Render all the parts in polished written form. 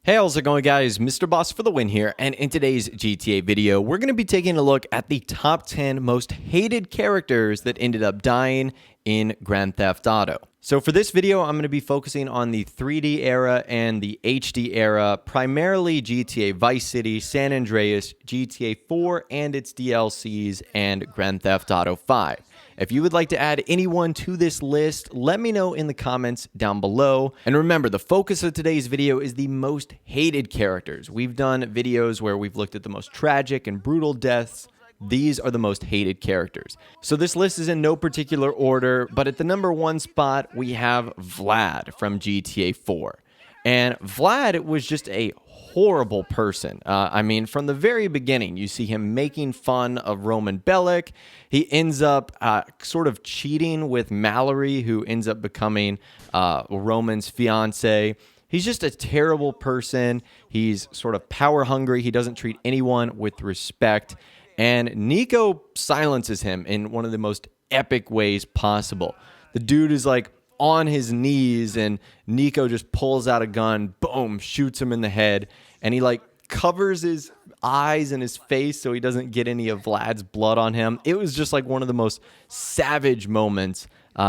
Hey, how's it going, guys? Mr. Boss for the win here, and in today's GTA video, we're going to be taking a look at the top 10 most hated characters that ended up dying in Grand Theft Auto. So for this video, I'm going to be focusing on the 3D era and the HD era, primarily GTA Vice City, San Andreas, GTA 4 and its DLCs, and Grand Theft Auto 5. If you would like to add anyone to this list, let me know in the comments down below. And remember, the focus of today's video is the most hated characters. We've done videos where we've looked at the most tragic and brutal deaths. These are the most hated characters. So this list is in no particular order, but at the number 1 spot, we have Vlad from GTA 4. And Vlad was just a horrible person. I mean, from the very beginning, you see him making fun of Roman Bellic. He ends up sort of cheating with Mallory, who ends up becoming Roman's fiance. He's just a terrible person. He's sort of power hungry. He doesn't treat anyone with respect. And Nico silences him in one of the most epic ways possible. The dude is like on his knees, and Nico just pulls out a gun, boom, shoots him in the head, and he like covers his eyes and his face so he doesn't get any of Vlad's blood on him. It was just like one of the most savage moments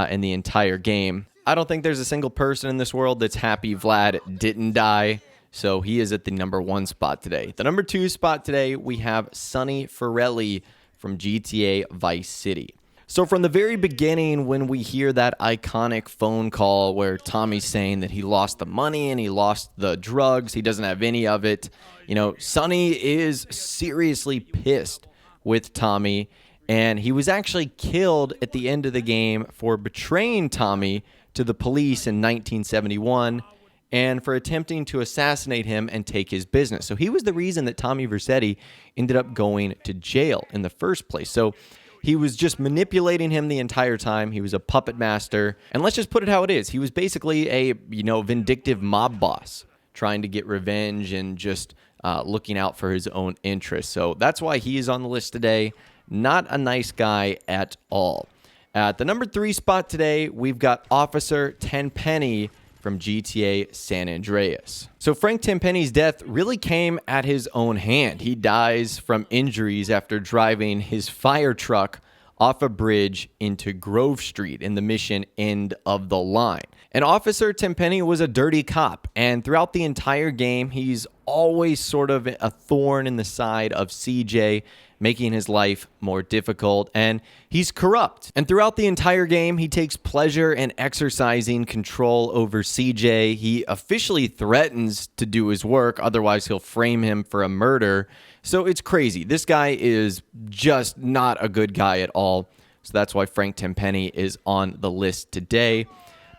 in the entire game. I don't think there's a single person in this world that's happy Vlad didn't die, so he is at the number 1 spot today. The number 2 spot today, we have Sonny Forelli from GTA Vice City. So from the very beginning, when we hear that iconic phone call where Tommy's saying that he lost the money and he lost the drugs, he doesn't have any of it, you know, Sonny is seriously pissed with Tommy, and he was actually killed at the end of the game for betraying Tommy to the police in 1971 and for attempting to assassinate him and take his business. So he was the reason that Tommy Vercetti ended up going to jail in the first place. So he was just manipulating him the entire time. He was a puppet master. And let's just put it how it is. He was basically a, vindictive mob boss trying to get revenge and just looking out for his own interests. So that's why he is on the list today. Not a nice guy at all. At the number 3 spot today, we've got Officer Tenpenny from GTA San Andreas. So Frank Tenpenny's death really came at his own hand. He dies from injuries after driving his fire truck off a bridge into Grove Street in the Mission End of the Line. And Officer Tenpenny was a dirty cop, and throughout the entire game, he's always sort of a thorn in the side of CJ, making his life more difficult, and he's corrupt. And throughout the entire game, he takes pleasure in exercising control over CJ. He officially threatens to do his work, otherwise he'll frame him for a murder. So it's crazy. This guy is just not a good guy at all. So that's why Frank Tenpenny is on the list today.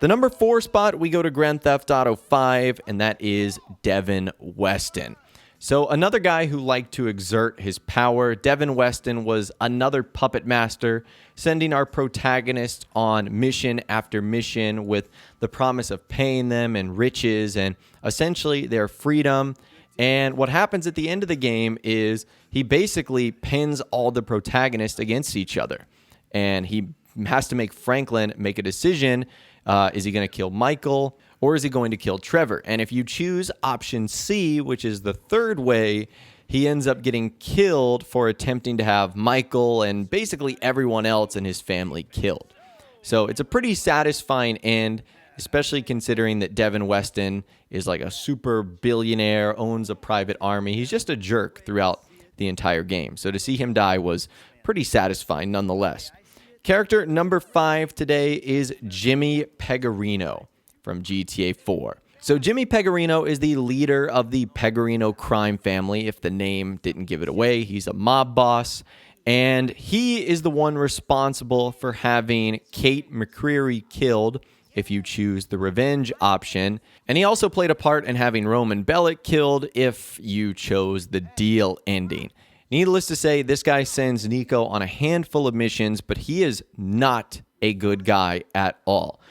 The number 4 spot, we go to Grand Theft Auto 5, and that is Devin Weston. So another guy who liked to exert his power, Devin Weston was another puppet master, sending our protagonist on mission after mission with the promise of paying them and riches and essentially their freedom. And what happens at the end of the game is he basically pins all the protagonists against each other. And he has to make Franklin make a decision. Is he going to kill Michael, or is he going to kill Trevor? And if you choose option C, which is the third way, he ends up getting killed for attempting to have Michael and basically everyone else in his family killed. So it's a pretty satisfying end, especially considering that Devin Weston is like a super billionaire, owns a private army. He's just a jerk throughout the entire game. So to see him die was pretty satisfying nonetheless. Character number 5 today is Jimmy Pecorino from GTA 4. So Jimmy Pecorino is the leader of the Pecorino crime family. If the name didn't give it away, he's a mob boss. And he is the one responsible for having Kate McCreary killed if you choose the revenge option. And he also played a part in having Roman Bellic killed if you chose the deal ending. Needless to say, this guy sends Nico on a handful of missions, but he is not a good guy at all.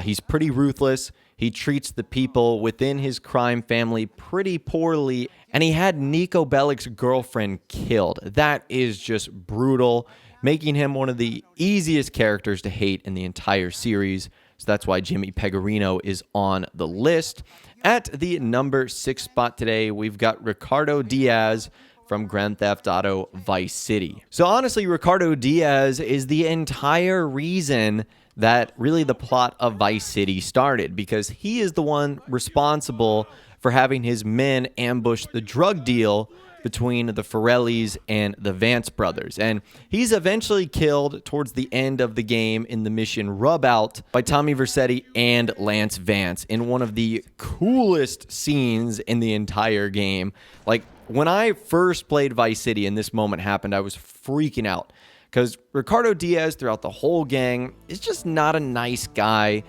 He's pretty ruthless. He treats the people within his crime family pretty poorly, and he had Nico Bellic's girlfriend killed. That is just brutal, making him one of the easiest characters to hate in the entire series. So that's why Jimmy Pecorino is on the list. At the number 6 spot today, we've got Ricardo Diaz from Grand Theft Auto Vice City. So honestly, Ricardo Diaz is the entire reason that really the plot of Vice City started, because he is the one responsible for having his men ambush the drug deal between the Forellis and the Vance brothers. And he's eventually killed towards the end of the game in the mission Rub Out by Tommy Vercetti and Lance Vance in one of the coolest scenes in the entire game. Like, when I first played Vice City and this moment happened, I was freaking out. Because Ricardo Diaz, throughout the whole gang, is just not a nice guy.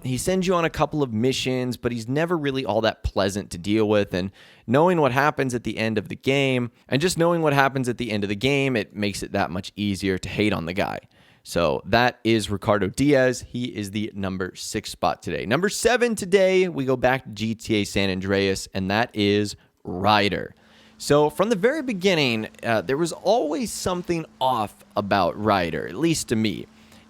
He sends you on a couple of missions, but he's never really all that pleasant to deal with. And knowing what happens at the end of the game, it makes it that much easier to hate on the guy. So that is Ricardo Diaz. He is the number 6 spot today. Number 7 today, we go back to GTA San Andreas, and that is Ryder. So from the very beginning, there was always something off about Ryder, at least to me.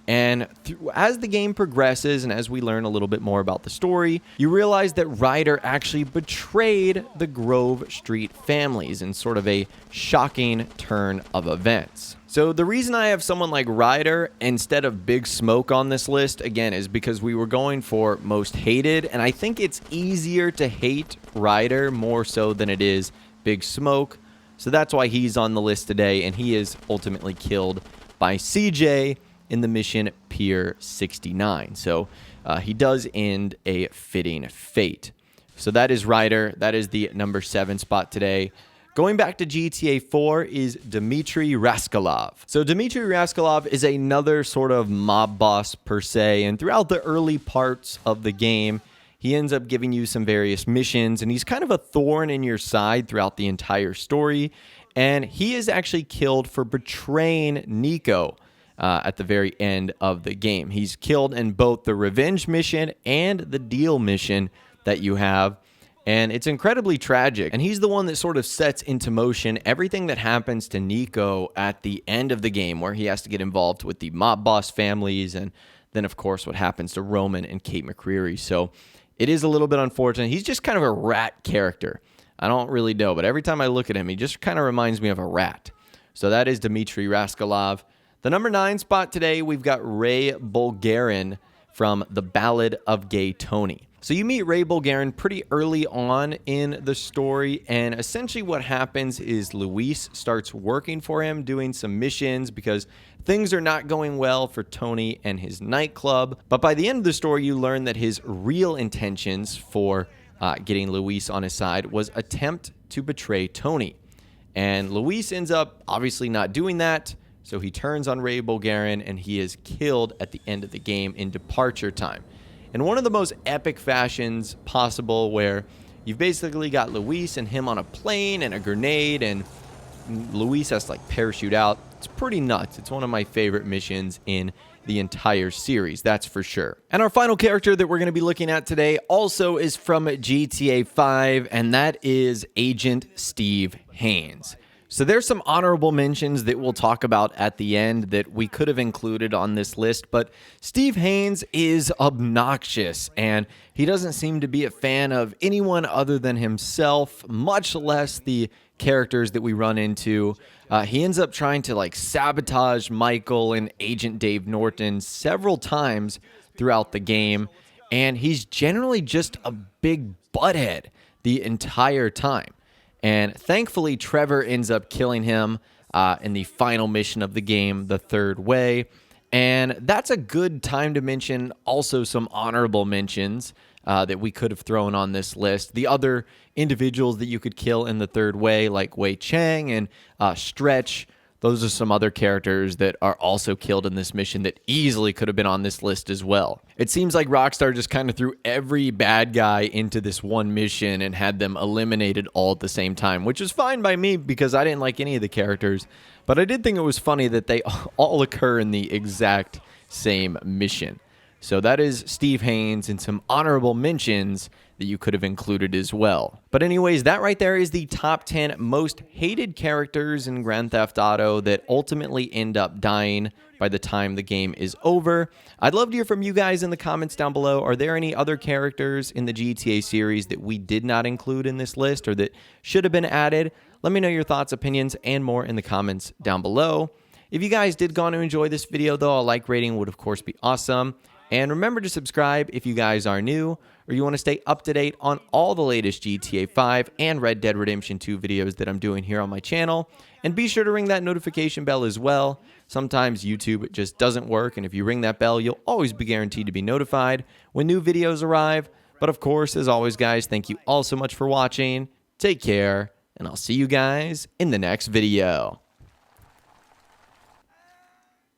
And as the game progresses and as we learn a little bit more about the story, you realize that Ryder actually betrayed the Grove Street families in sort of a shocking turn of events. So the reason I have someone like Ryder instead of Big Smoke on this list, again, is because we were going for most hated, and I think it's easier to hate Ryder more so than it is Big Smoke. So that's why he's on the list today, and he is ultimately killed by CJ in the mission Pier 69. So he does end a fitting fate. So that is Ryder. That is the number 7 spot today. Going back to GTA 4 is Dimitri Rascal. So Dimitri Rascal is another sort of mob boss per se, and throughout the early parts of the game, he ends up giving you some various missions, and he's kind of a thorn in your side throughout the entire story. And he is actually killed for betraying Nico at the very end of the game. He's killed in both the revenge mission and the deal mission that you have. And it's incredibly tragic. And he's the one that sort of sets into motion everything that happens to Nico at the end of the game, where he has to get involved with the mob boss families, and then, of course, what happens to Roman and Kate McCreary. So it is a little bit unfortunate. He's just kind of a rat character. I don't really know, but every time I look at him, he just kind of reminds me of a rat. So that is Dimitri Rascal. The number 9 spot today, we've got Ray Bulgarian from The Ballad of Gay Tony. So you meet Ray Bulgarian pretty early on in the story, and essentially what happens is Luis starts working for him, doing some missions because things are not going well for Tony and his nightclub. But by the end of the story, you learn that his real intentions for getting Luis on his side was attempt to betray Tony. And Luis ends up obviously not doing that, so he turns on Ray Bulgarian, and he is killed at the end of the game in departure time. In one of the most epic fashions possible, where you've basically got Luis and him on a plane and a grenade, and Luis has to like parachute out. It's pretty nuts. It's one of my favorite missions in the entire series, that's for sure. And our final character that we're going to be looking at today also is from GTA 5, and that is Agent Steve Haynes. So there's some honorable mentions that we'll talk about at the end that we could have included on this list, but Steve Haynes is obnoxious, and he doesn't seem to be a fan of anyone other than himself, much less the characters that we run into. He ends up trying to like sabotage Michael and Agent Dave Norton several times throughout the game, and he's generally just a big butthead the entire time. And thankfully, Trevor ends up killing him in the final mission of the game, The Third Way. And that's a good time to mention also some honorable mentions that we could have thrown on this list. The other individuals that you could kill in The Third Way, like Wei Chang and Stretch, those are some other characters that are also killed in this mission that easily could have been on this list as well. It seems like Rockstar just kind of threw every bad guy into this one mission and had them eliminated all at the same time, which is fine by me because I didn't like any of the characters. But I did think it was funny that they all occur in the exact same mission. So that is Steve Haynes and some honorable mentions that you could have included as well. But anyways, that right there is the top 10 most hated characters in Grand Theft Auto that ultimately end up dying by the time the game is over. I'd love to hear from you guys in the comments down below. Are there any other characters in the GTA series that we did not include in this list or that should have been added? Let me know your thoughts, opinions, and more in the comments down below. If you guys did go on to enjoy this video, though, a like rating would of course be awesome. And remember to subscribe if you guys are new or you want to stay up to date on all the latest GTA 5 and Red Dead Redemption 2 videos that I'm doing here on my channel. And be sure to ring that notification bell as well. Sometimes YouTube just doesn't work, and if you ring that bell, you'll always be guaranteed to be notified when new videos arrive. But of course, as always, guys, thank you all so much for watching. Take care, and I'll see you guys in the next video.